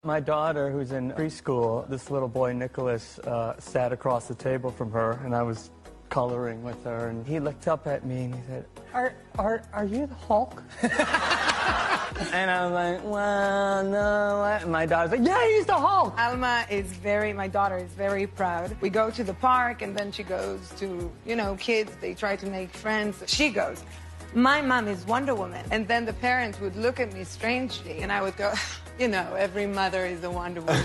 My daughter, who's in preschool, this little boy, Nicholas, sat across the table from her, and I was coloring with her, and he looked up at me and he said, Are you the Hulk? And I was like, well, no. And my daughter's like, yeah, he's the Hulk. My daughter is very proud. We go to the park, and then she goes to, kids. They try to make friends. She goes, my mom is Wonder Woman. And then the parents would look at me strangely, and I would go, every mother is a Wonder Woman.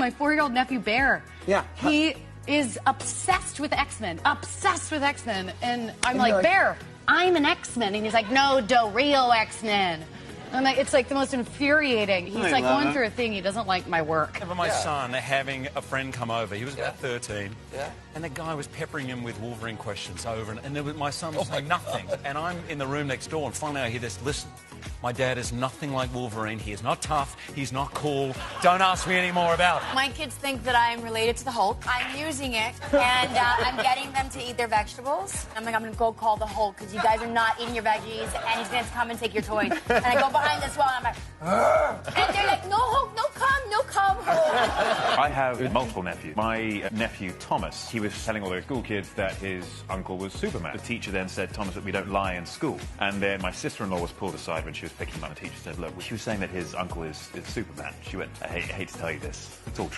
My 4-year-old nephew, Bear. Yeah. He is obsessed with X-Men. Obsessed with X-Men. And I'm like, Bear, I'm an X-Men. And he's like, no, real X-Men. And it's like the most infuriating. He's like going through a thing. He doesn't like my work. I remember my son having a friend come over. He was about 13. Yeah. And the guy was peppering him with Wolverine questions over and there was, my son was saying nothing. And I'm in the room next door and finally I hear this, listen, my dad is nothing like Wolverine. He is not tough. He's not cool. Don't ask me any more about it. My kids think that I'm related to the Hulk. I'm using it, and I'm getting them to eat their vegetables. I'm like, I'm going to go call the Hulk because you guys are not eating your veggies, and he's going to come and take your toys. And I go behind this wall, and I'm like, Argh! And they're like, no, Hulk, no come, Hulk. I have multiple nephews. My nephew, Thomas, he was telling all the school kids that his uncle was Superman. The teacher then said, Thomas, that we don't lie in school. And then my sister-in-law was pulled aside when she was picking him up. The teacher said, look, she was saying that his uncle is Superman. She went, I hate to tell you this. It's all true.